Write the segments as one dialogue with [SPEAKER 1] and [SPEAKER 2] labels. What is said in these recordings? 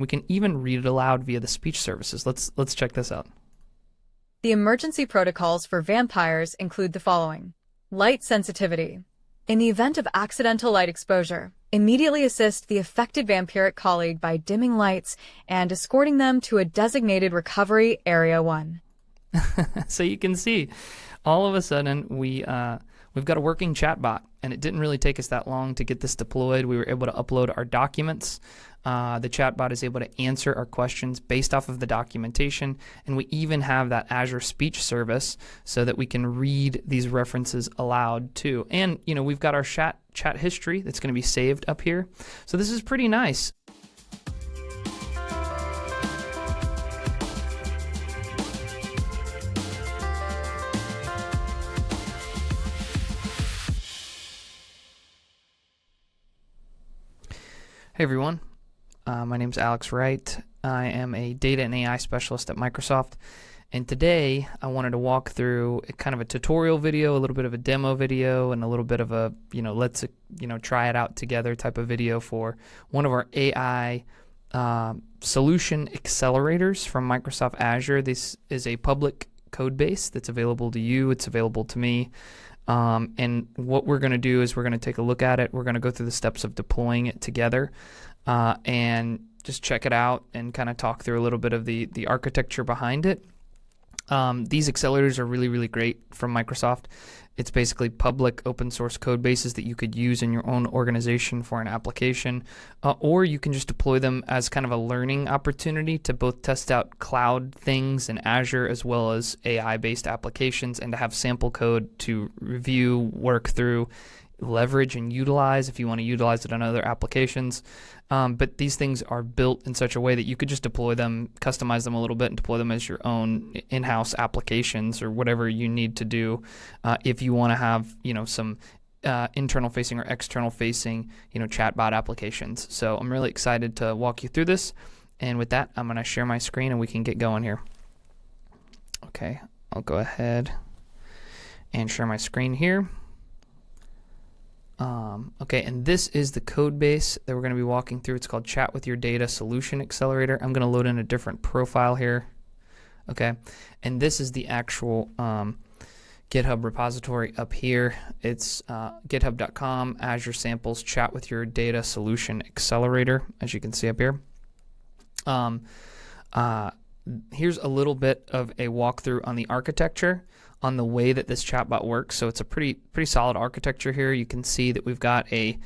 [SPEAKER 1] We can even read it aloud via the speech services. Let's check this out.
[SPEAKER 2] The emergency protocols for vampires include the following. Light sensitivity. In the event of accidental light exposure, immediately assist the affected vampiric colleague by dimming lights and escorting them to a designated recovery area 1.
[SPEAKER 1] So you can see, all of a sudden, we've got a working chatbot, and it didn't really take us that long to get this deployed. We were able to upload our documents. The chatbot is able to answer our questions based off of the documentation, and we even have that Azure speech service so that we can read these references aloud too. And we've got our chat history that's going to be saved up here. So this is pretty nice. Hey everyone, my name is Alex Wright. I am a data and AI specialist at Microsoft, and today I wanted to walk through kind of a tutorial video, a little bit of a demo video, and a little bit of a let's try it out together type of video for one of our AI solution accelerators from Microsoft Azure. This is a public code base that's available to you. It's available to me. And what we're going to do is we're going to take a look at it. We're going to go through the steps of deploying it together and just check it out and kind of talk through a little bit of the architecture behind it. These accelerators are really, really great from Microsoft. It's basically public open source code bases that you could use in your own organization for an application, or you can just deploy them as kind of a learning opportunity to both test out cloud things in Azure as well as AI-based applications, and to have sample code to review, work through, leverage, and utilize if you want to utilize it on other applications. But these things are built in such a way that you could just deploy them, customize them a little bit, and deploy them as your own in-house applications or whatever you need to do if you want to have some internal-facing or external-facing chatbot applications. So I'm really excited to walk you through this. And with that, I'm going to share my screen and we can get going here. Okay, I'll go ahead and share my screen here. Okay, and this is the code base that we're going to be walking through. It's called Chat with Your Data Solution Accelerator. I'm going to load in a different profile here. Okay, and this is the actual GitHub repository up here. It's github.com, Azure Samples, Chat with Your Data Solution Accelerator, as you can see up here. Here's a little bit of a walkthrough on the architecture, on the way that this chatbot works. So it's a pretty solid architecture here. You can see that we've got a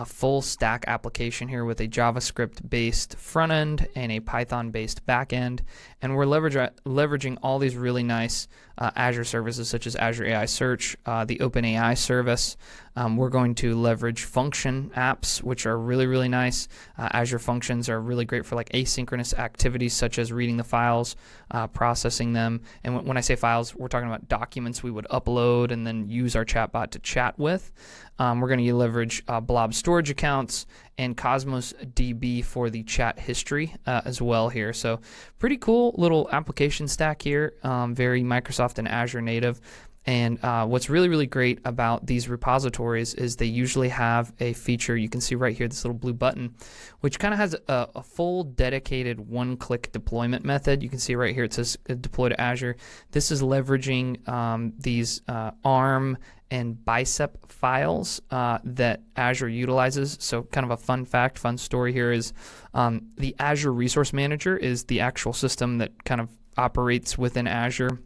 [SPEAKER 1] full stack application here with a JavaScript based front end and a Python based back end, and we're leveraging all these really nice Azure services such as Azure AI Search, the OpenAI service. We're going to leverage function apps, which are really, really nice. Azure Functions are really great for like asynchronous activities such as reading the files, processing them. And when I say files, we're talking about documents we would upload and then use our chatbot to chat with. We're going to leverage blob storage accounts and Cosmos DB for the chat history as well here. So pretty cool little application stack here, very Microsoft and Azure native. And what's really, really great about these repositories is they usually have a feature, you can see right here, this little blue button, which kind of has a full dedicated one-click deployment method. You can see right here it says deploy to Azure. This is leveraging these ARM and bicep files that Azure utilizes. So kind of a fun fact, fun story here is the Azure Resource Manager is the actual system that kind of operates within Azure.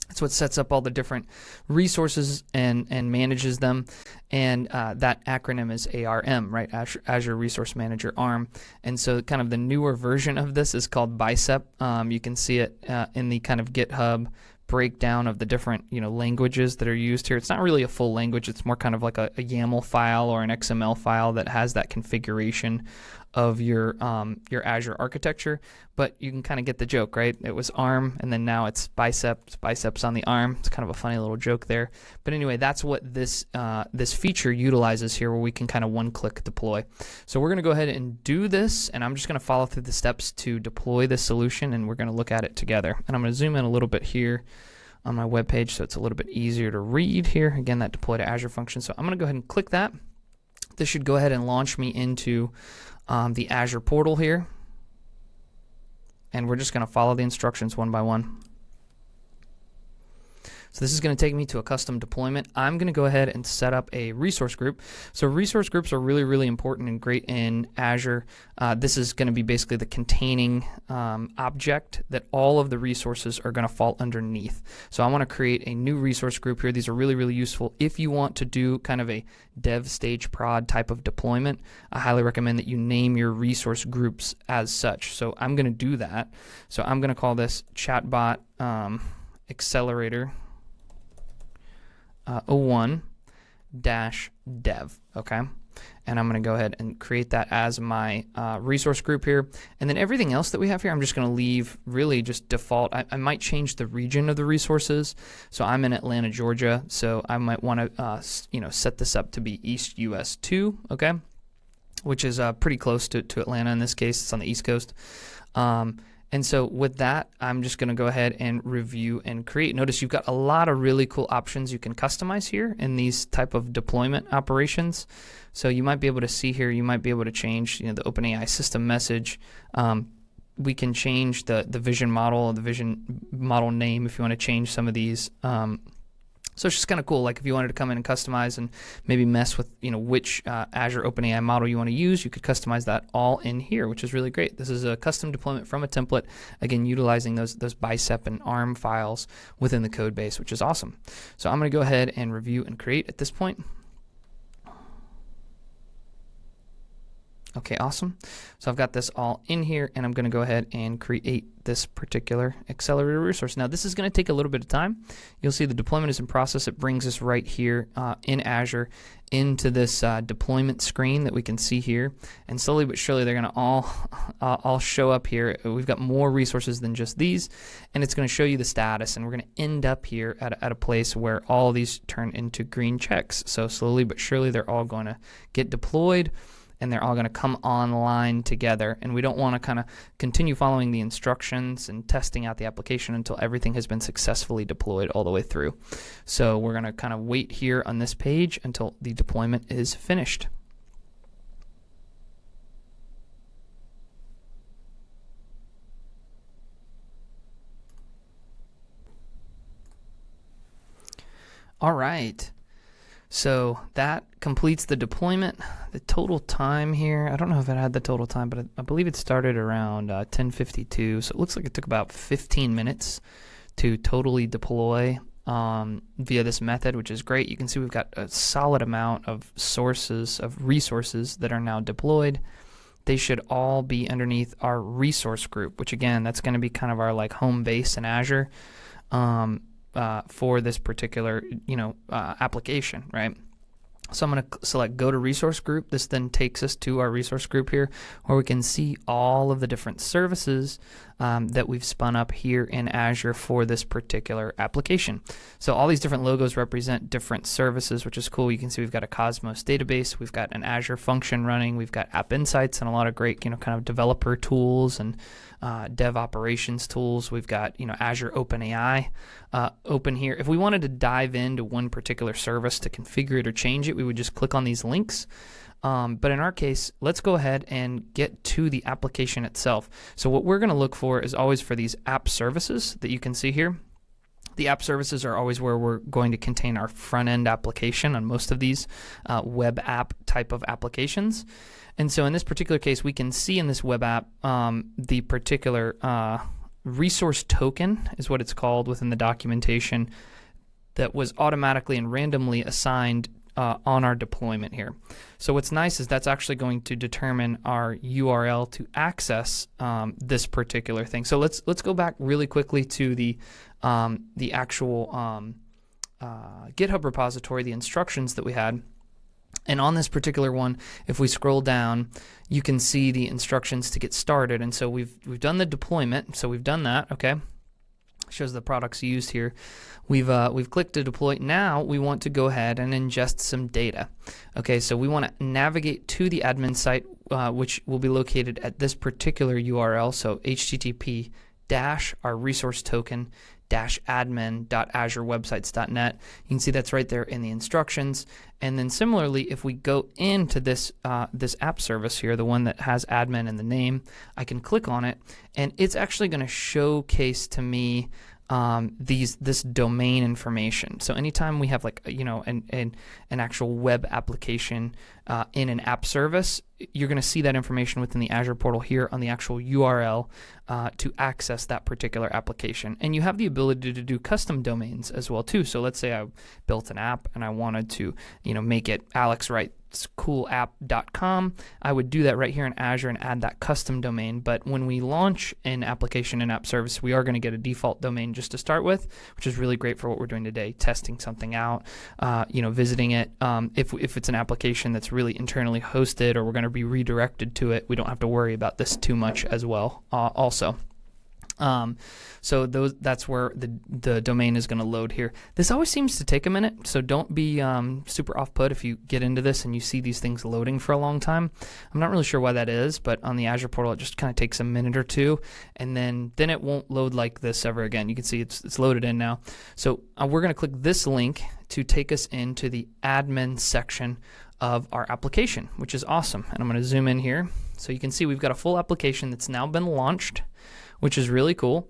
[SPEAKER 1] It's what sets up all the different resources and manages them. And that acronym is ARM, right? Azure Resource Manager, ARM. And so kind of the newer version of this is called Bicep. You can see it in the kind of GitHub breakdown of the different languages that are used here. It's not really a full language. It's more kind of like a YAML file or an XML file that has that configuration of your Azure architecture, but you can kind of get the joke, right? It was ARM, and then now it's Bicep. Biceps on the ARM. It's kind of a funny little joke there. But anyway, that's what this feature utilizes here, where we can kind of one-click deploy. So we're going to go ahead and do this, and I'm just going to follow through the steps to deploy this solution, and we're going to look at it together. And I'm going to zoom in a little bit here on my web page so it's a little bit easier to read here. Again, that deploy to Azure function. So I'm going to go ahead and click that. This should go ahead and launch me into the Azure portal here. and we're just going to follow the instructions one by one. So this is going to take me to a custom deployment. I'm going to go ahead and set up a resource group. So resource groups are really, really important and great in Azure. This is going to be basically the containing object that all of the resources are going to fall underneath. So I want to create a new resource group here. These are really, really useful if you want to do kind of a dev stage prod type of deployment. I highly recommend that you name your resource groups as such. So I'm going to do that. So I'm going to call this Chatbot Accelerator 01-dev, okay? And I'm going to go ahead and create that as my resource group here. And then everything else that we have here, I'm just going to leave really just default. I might change the region of the resources. So I'm in Atlanta, Georgia, so I might want to set this up to be East US 2, okay? Which is pretty close to Atlanta in this case. It's on the East Coast. And so with that, I'm just going to go ahead and review and create. Notice you've got a lot of really cool options you can customize here in these type of deployment operations. So you might be able to see here, you might be able to change the OpenAI system message. We can change the vision model, the vision model name if you want to change some of these. So it's just kind of cool. Like if you wanted to come in and customize and maybe mess with which Azure OpenAI model you want to use, you could customize that all in here, which is really great. This is a custom deployment from a template, again utilizing those bicep and ARM files within the code base, which is awesome. So I'm going to go ahead and review and create at this point. Okay, awesome. So I've got this all in here, and I'm going to go ahead and create this particular accelerator resource. Now, this is going to take a little bit of time. You'll see the deployment is in process. It brings us right here in Azure into this deployment screen that we can see here. And slowly but surely, they're going to all show up here. We've got more resources than just these, and it's going to show you the status. And we're going to end up here at a place where all these turn into green checks. So slowly but surely, they're all going to get deployed, and they're all going to come online together. And we don't want to kind of continue following the instructions and testing out the application until everything has been successfully deployed all the way through. So we're going to kind of wait here on this page until the deployment is finished. All right. So that completes the deployment. The total time here, I don't know if it had the total time, but I believe it started around 10:52. So it looks like it took about 15 minutes to totally deploy via this method, which is great. You can see we've got a solid amount of resources that are now deployed. They should all be underneath our resource group, which again, that's going to be kind of our like home base in Azure. For this particular application, right? So I'm going to select go to resource group. This then takes us to our resource group here, where we can see all of the different services that we've spun up here in Azure for this particular application. So all these different logos represent different services, which is cool. You can see we've got a Cosmos database, we've got an Azure function running, we've got App Insights and a lot of great kind of developer tools and dev operations tools. We've got Azure OpenAI open here. If we wanted to dive into one particular service to configure it or change it, we would just click on these links. But in our case, let's go ahead and get to the application itself. So what we're going to look for is always for these app services that you can see here. The app services are always where we're going to contain our front-end application on most of these web app type of applications. And so in this particular case, we can see in this web app the particular resource token is what it's called within the documentation that was automatically and randomly assigned on our deployment here. So what's nice is that's actually going to determine our URL to access this particular thing. So let's go back really quickly to the actual GitHub repository, the instructions that we had. And on this particular one, if we scroll down, you can see the instructions to get started. And so we've done the deployment. So we've done that. Okay. Shows the products used here. We've clicked to deploy. Now we want to go ahead and ingest some data. Okay, so we want to navigate to the admin site, which will be located at this particular URL. So http:/our resource token admin.azurewebsites.net. You can see that's right there in the instructions. And then similarly, if we go into this this app service here, the one that has admin in the name, I can click on it, and it's actually going to showcase to me this domain information. So anytime we have like an actual web application in an app service, you're going to see that information within the Azure portal here on the actual URL to access that particular application. And you have the ability to do custom domains as well too. So let's say I built an app and I wanted to make it alexwritescoolapp.com. I would do that right here in Azure and add that custom domain. But when we launch an application and app service, we are going to get a default domain just to start with, which is really great for what we're doing today, testing something out, visiting it. If it's an application that's really internally hosted or we're going to be redirected to it, we don't have to worry about this too much as well also. So that's where the domain is going to load here. This always seems to take a minute, so don't be super off-put if you get into this and you see these things loading for a long time. I'm not really sure why that is, but on the Azure portal it just kind of takes a minute or two, and then it won't load like this ever again. You can see it's loaded in now. So we're going to click this link to take us into the admin section of our application, which is awesome. And I'm going to zoom in here so you can see we've got a full application that's now been launched, which is really cool.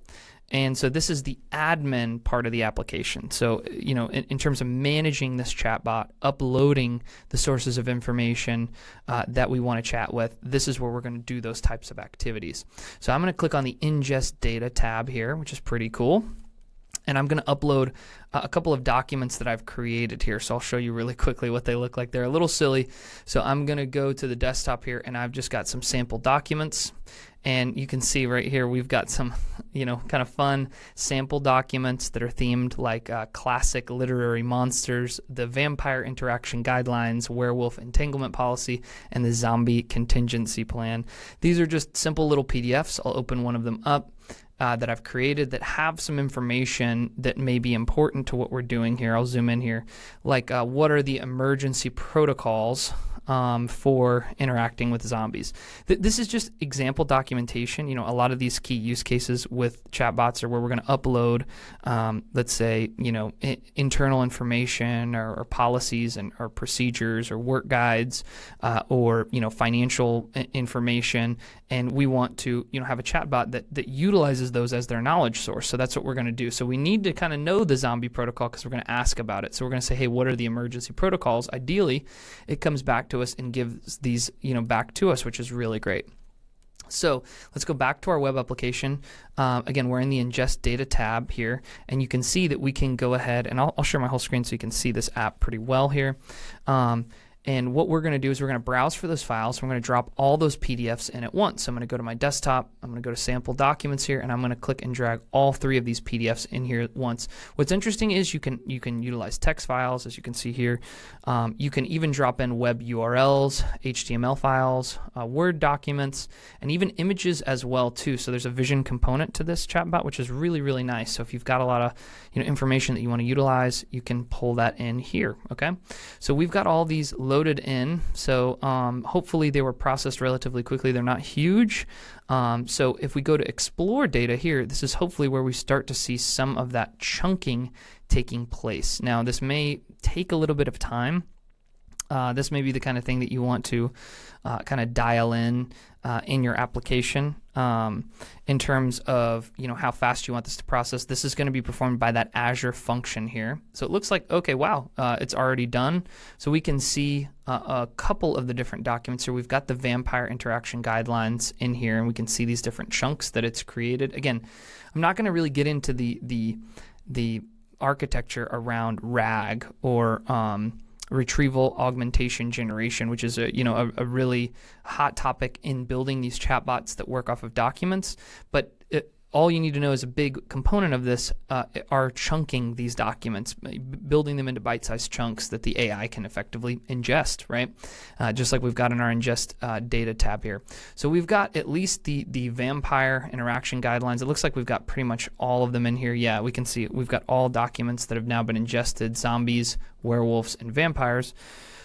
[SPEAKER 1] And so this is the admin part of the application. So, in terms of managing this chatbot, uploading the sources of information that we want to chat with, this is where we're going to do those types of activities. So I'm going to click on the ingest data tab here, which is pretty cool. And I'm going to upload a couple of documents that I've created here. So I'll show you really quickly what they look like. They're a little silly. So I'm going to go to the desktop here, and I've just got some sample documents. And you can see right here we've got some, kind of fun sample documents that are themed like classic literary monsters, the vampire interaction guidelines, werewolf entanglement policy, and the zombie contingency plan. These are just simple little PDFs. I'll open one of them up that I've created that have some information that may be important to what we're doing here. I'll zoom in here. Like what are the emergency protocols for interacting with zombies. This is just example documentation. A lot of these key use cases with chatbots are where we're going to upload, let's say, internal information or policies or procedures or work guides or financial information, and we want to have a chatbot that utilizes those as their knowledge source. So that's what we're going to do. So we need to kind of know the zombie protocol because we're going to ask about it. So we're going to say, hey, what are the emergency protocols? Ideally, it comes back to us and gives these back to us, which is really great. So let's go back to our web application. Again, we're in the ingest data tab here, and you can see that we can go ahead, and I'll share my whole screen so you can see this app pretty well here. And what we're going to do is we're going to browse for those files. We're going to drop all those PDFs in at once. So I'm going to go to my desktop. I'm going to go to sample documents here, and I'm going to click and drag all three of these PDFs in here at once. What's interesting is you can utilize text files, as you can see here. You can even drop in web URLs, HTML files, Word documents, and even images as well too. So there's a vision component to this chatbot, which is really, really nice. So if you've got a lot of information that you want to utilize, you can pull that in here. Okay, so we've got all these loaded in, so hopefully they were processed relatively quickly. They're not huge. So if we go to explore data here, this is hopefully where we start to see some of that chunking taking place. Now this may take a little bit of time. This may be the kind of thing that you want to kind of dial in your application in terms of how fast you want this to process. This is going to be performed by that Azure function here. So it looks like, okay, wow, it's already done. So we can see a couple of the different documents here. We've got the vampire interaction guidelines in here, and we can see these different chunks that it's created. Again, I'm not going to really get into the architecture around RAG or retrieval augmentation generation, which is a really hot topic in building these chatbots that work off of documents. But all you need to know is a big component of this are chunking these documents, building them into bite-sized chunks that the AI can effectively ingest, right? Just like we've got in our ingest data tab here. So we've got at least the vampire interaction guidelines. It looks like we've got pretty much all of them in here. Yeah, we can see we've got all documents that have now been ingested: zombies, werewolves, and vampires.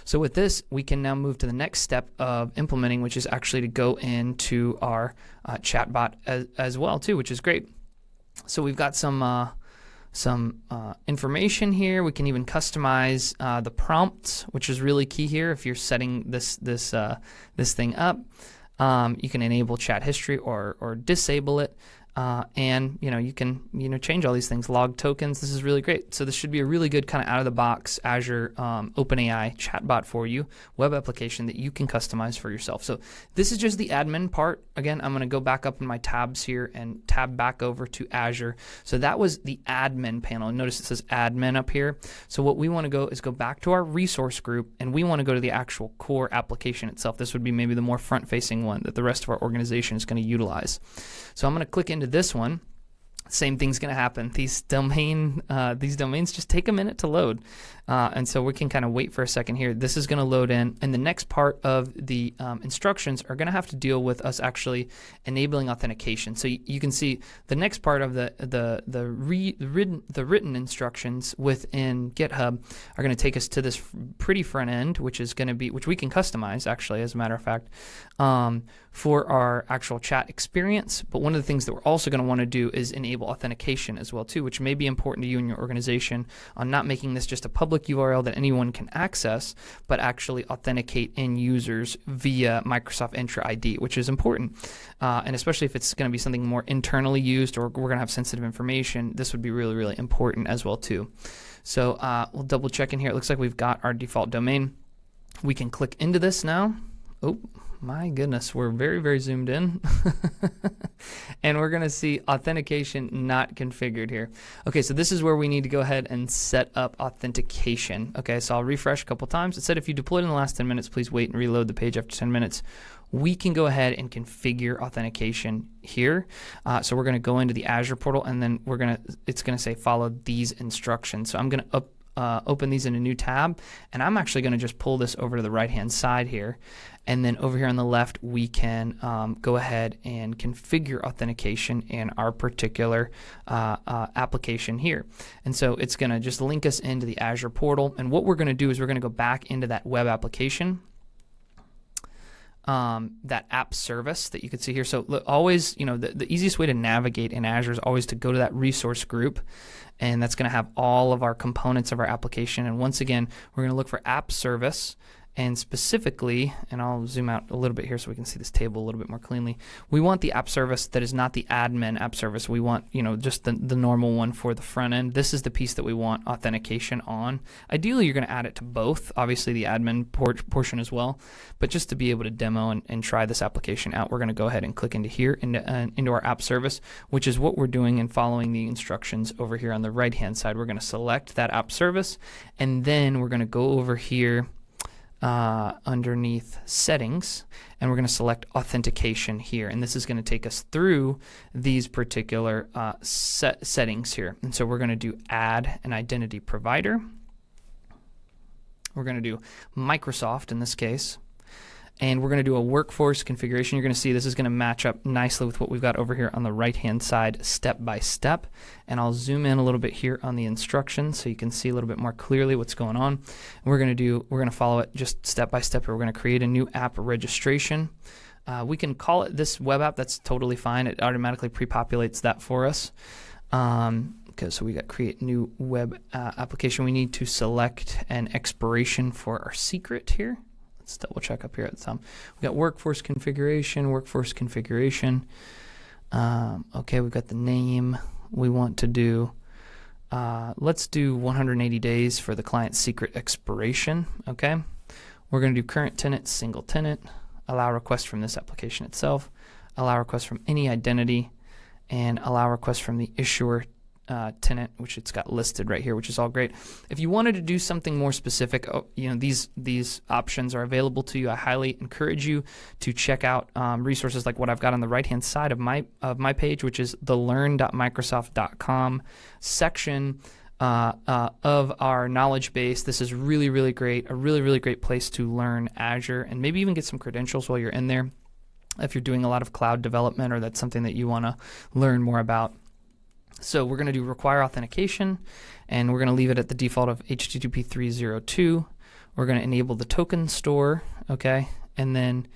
[SPEAKER 1] So with this, we can now move to the next step of implementing, which is actually to go into our chatbot as well too, which is great. So we've got some some information here. We can even customize the prompts, which is really key here. If you're setting this thing up, you can enable chat history or disable it. And you can change all these things. Log tokens. This is really great. So this should be a really good kind of out of the box Azure OpenAI chatbot for you, web application that you can customize for yourself. So this is just the admin part. Again, I'm going to go back up in my tabs here and tab back over to Azure. So that was the admin panel. Notice it says admin up here. So what we want to go is go back to our resource group, and we want to go to the actual core application itself. This would be maybe the more front-facing one that the rest of our organization is going to utilize. So I'm going to click into this one. Same thing's going to happen. These domains just take a minute to load. And so we can kind of wait for a second here. This is going to load in, and the next part of the instructions are going to have to deal with us actually enabling authentication. So you can see the next part of the written instructions within GitHub are going to take us to this pretty front end, which we can customize actually, as a matter of fact, for our actual chat experience. But one of the things that we're also going to want to do is enable authentication as well too, which may be important to you and your organization on not making this just a public URL that anyone can access, but actually authenticate end users via Microsoft Entra ID, which is important. And especially if it's going to be something more internally used, or we're going to have sensitive information, this would be really, really important as well too. So we'll double check in here. It looks like we've got our default domain. We can click into this now. Oh, my goodness, we're very, very zoomed in. And we're going to see authentication not configured here. Okay, so this is where we need to go ahead and set up authentication. Okay, so I'll refresh a couple times. It said if you deployed in the last 10 minutes, please wait and reload the page after 10 minutes. We can go ahead and configure authentication here. So we're going to go into the Azure portal, and then it's going to say follow these instructions. So I'm going to open these in a new tab, and I'm actually going to just pull this over to the right hand side here, and then over here on the left we can go ahead and configure authentication in our particular application here. And so it's going to just link us into the Azure portal, and what we're going to do is we're going to go back into that web application, that app service that you can see here. So always, the easiest way to navigate in Azure is always to go to that resource group, and that's going to have all of our components of our application. And once again, we're going to look for app service, and specifically, and I'll zoom out a little bit here so we can see this table a little bit more cleanly. We want the app service that is not the admin app service. We want, just the normal one for the front end. This is the piece that we want authentication on. Ideally, you're going to add it to both, obviously the admin portion as well. But just to be able to demo and try this application out, we're going to go ahead and click into here, into our app service, which is what we're doing and following the instructions over here on the right-hand side. We're going to select that app service, and then we're going to go over here underneath settings, and we're going to select authentication here, and this is going to take us through these particular settings here. And so we're going to do add an identity provider. We're going to do Microsoft in this case, and we're going to do a workforce configuration. You're going to see this is going to match up nicely with what we've got over here on the right hand side step by step. And I'll zoom in a little bit here on the instructions so you can see a little bit more clearly what's going on. And we're going to follow it just step by step. We're going to create a new app registration. We can call it this web app. That's totally fine. It automatically pre-populates that for us. Okay, so we got create new web application. We need to select an expiration for our secret here. Let's double check up here at the top. We got workforce configuration. Okay, we've got the name we want to do. Let's do 180 days for the client's secret expiration. Okay, we're going to do current tenant, single tenant, allow request from this application itself, allow request from any identity, and allow request from the issuer tenant, which it's got listed right here, which is all great. If you wanted to do something more specific, these options are available to you. I highly encourage you to check out resources like what I've got on the right hand side of my page, which is the learn.microsoft.com section of our knowledge base. This is really, really great, a really, really great place to learn Azure and maybe even get some credentials while you're in there if you're doing a lot of cloud development or that's something that you want to learn more about. So we're going to do require authentication, and we're going to leave it at the default of HTTP 302. We're going to enable the token store, okay, and then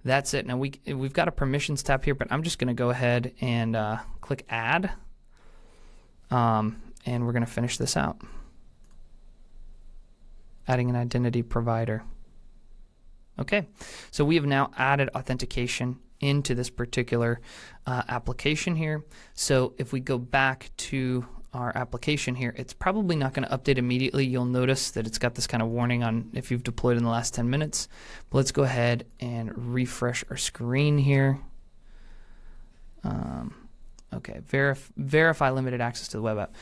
[SPEAKER 1] that's it. Now we've got a permissions tab here, but I'm just going to go ahead and click add, and and we're going to finish this out. Adding an identity provider. Okay, so we have now added authentication into this particular application here. So if we go back to our application here, it's probably not going to update immediately. You'll notice that it's got this kind of warning on if you've deployed in the last 10 minutes. But let's go ahead and refresh our screen here. Okay, verify limited access to the web app.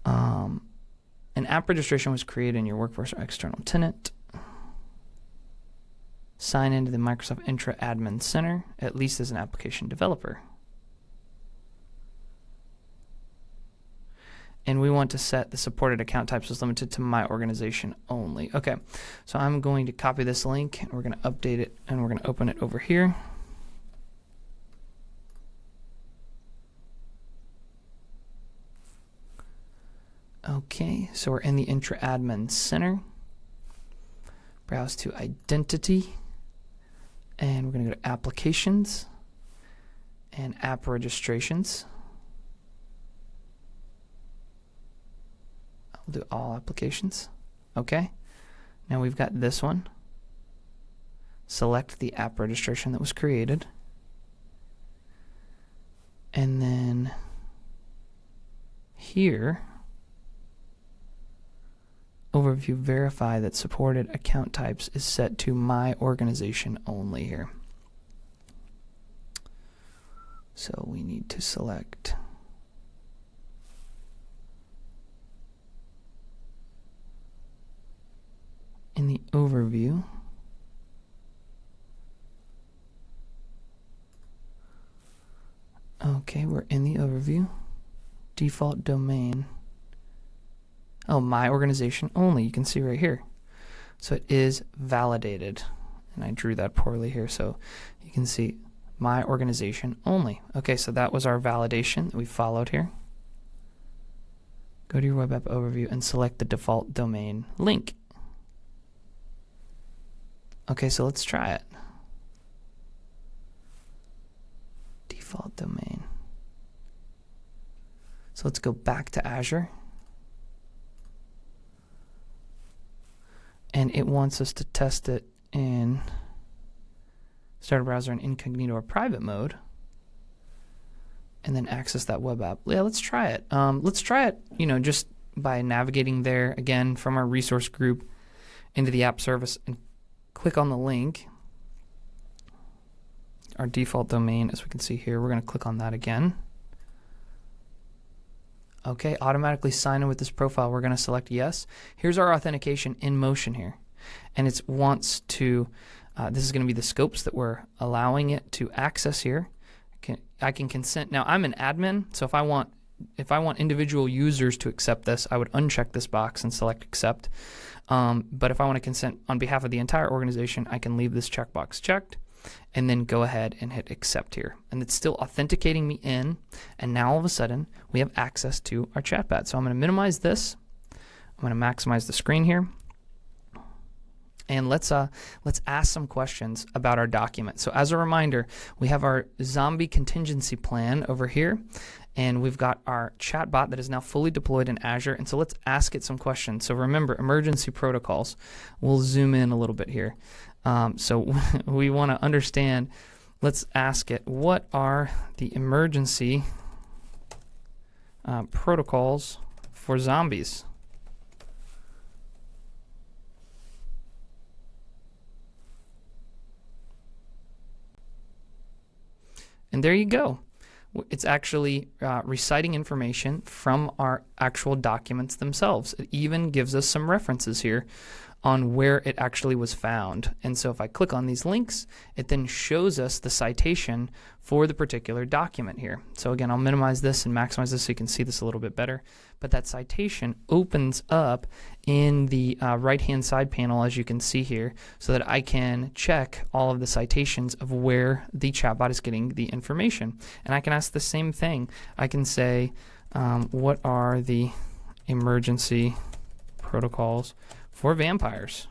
[SPEAKER 1] An app registration was created in your workforce or external tenant. Sign into the Microsoft Intra Admin Center, at least as an application developer. And we want to set the supported account types as limited to my organization only. Okay, so I'm going to copy this link, and we're going to update it, and we're going to open it over here. Okay, so we're in the Intra Admin Center. Browse to Identity. And we're going to go to Applications and App Registrations. I'll do all applications. Okay. Now we've got this one. Select the app registration that was created. And then here, overview, verify that supported account types is set to my organization only here. So we need to select in the overview. Okay, we're in the overview. Default domain. Oh, my organization only. You can see right here. So it is validated. And I drew that poorly here. So you can see my organization only. Okay, so that was our validation that we followed here. Go to your web app overview and select the default domain link. Okay, so let's try it. Default domain. So let's go back to Azure. And it wants us to test it in start a browser in incognito or private mode, and then access that web app. Yeah, let's try it. Let's try it, just by navigating there again from our resource group into the app service and click on the link. Our default domain, as we can see here, we're going to click on that again. Okay, automatically sign in with this profile. We're going to select yes. Here's our authentication in motion here. And it wants to, this is going to be the scopes that we're allowing it to access here. I can consent. Now I'm an admin, so if I want individual users to accept this, I would uncheck this box and select accept. But if I want to consent on behalf of the entire organization, I can leave this checkbox checked and then go ahead and hit accept here. And it's still authenticating me in, and now all of a sudden we have access to our chatbot. So I'm going to minimize this. I'm going to maximize the screen here. And let's ask some questions about our document. So as a reminder, we have our zombie contingency plan over here, and we've got our chatbot that is now fully deployed in Azure. And so let's ask it some questions. So remember, emergency protocols. We'll zoom in a little bit here. So we want to understand, let's ask it, what are the emergency protocols for zombies? And there you go. It's actually reciting information from our actual documents themselves. It even gives us some references here on where it actually was found. And so if I click on these links, it then shows us the citation for the particular document here. So again, I'll minimize this and maximize this so you can see this a little bit better. But that citation opens up in the right-hand side panel, as you can see here, so that I can check all of the citations of where the chatbot is getting the information. And I can ask the same thing. I can say, what are the emergency protocols for vampires,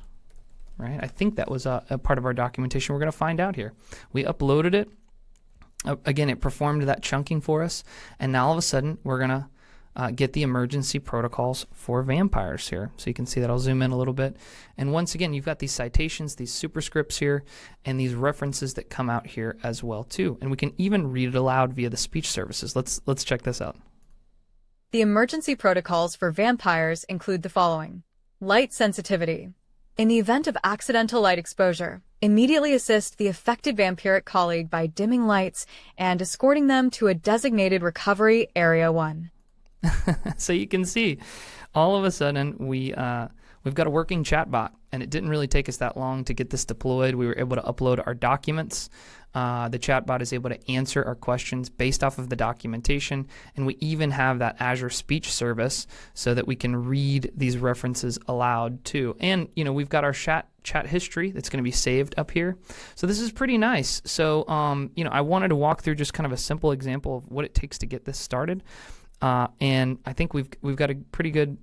[SPEAKER 1] right? I think that was a part of our documentation. We're going to find out here. We uploaded it. Again, it performed that chunking for us, and now all of a sudden we're going to get the emergency protocols for vampires here. So you can see that. I'll zoom in a little bit. And once again, you've got these citations, these superscripts here, and these references that come out here as well too. And we can even read it aloud via the speech services. Let's check this out.
[SPEAKER 2] The emergency protocols for vampires include the following. Light sensitivity. In the event of accidental light exposure, immediately assist the affected vampiric colleague by dimming lights and escorting them to a designated recovery area 1.
[SPEAKER 1] So you can see, all of a sudden, we've got a working chatbot, and it didn't really take us that long to get this deployed. We were able to upload our documents. The chatbot is able to answer our questions based off of the documentation, and we even have that Azure speech service so that we can read these references aloud too. And we've got our chat history that's going to be saved up here. So this is pretty nice. So I wanted to walk through just kind of a simple example of what it takes to get this started. And I think we've got a pretty good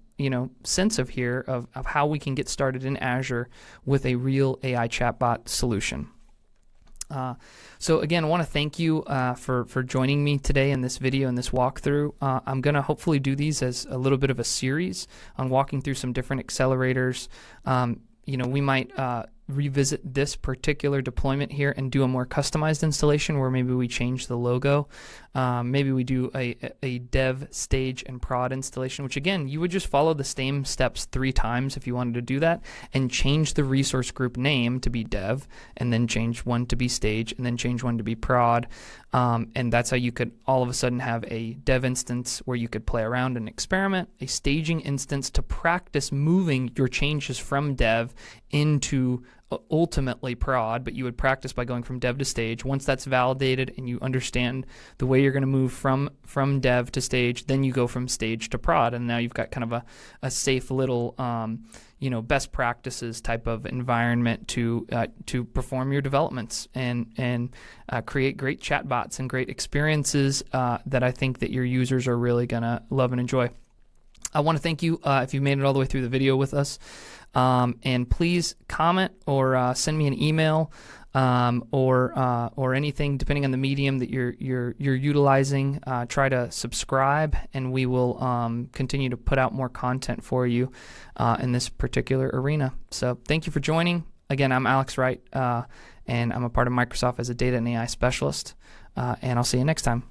[SPEAKER 1] sense of here of how we can get started in Azure with a real AI chatbot solution. So again, I want to thank you for joining me today in this video and this walkthrough. I'm going to hopefully do these as a little bit of a series on walking through some different accelerators. We might revisit this particular deployment here and do a more customized installation where maybe we change the logo. Maybe we do a dev, stage, and prod installation, which again, you would just follow the same steps 3 times if you wanted to do that, and change the resource group name to be dev, and then change one to be stage, and then change one to be prod. And that's how you could all of a sudden have a dev instance where you could play around and experiment, a staging instance to practice moving your changes from dev into ultimately prod, but you would practice by going from dev to stage. Once that's validated and you understand the way you're going to move from dev to stage, then you go from stage to prod, and now you've got kind of a safe little best practices type of environment to perform your developments and create great chatbots and great experiences that I think that your users are really going to love and enjoy. I want to thank you if you've made it all the way through the video with us. And please comment or send me an email or anything depending on the medium that you're utilizing. Try to subscribe, and we will continue to put out more content for you in this particular arena. So thank you for joining. Again, I'm Alex Wright, and I'm a part of Microsoft as a data and AI specialist. And I'll see you next time.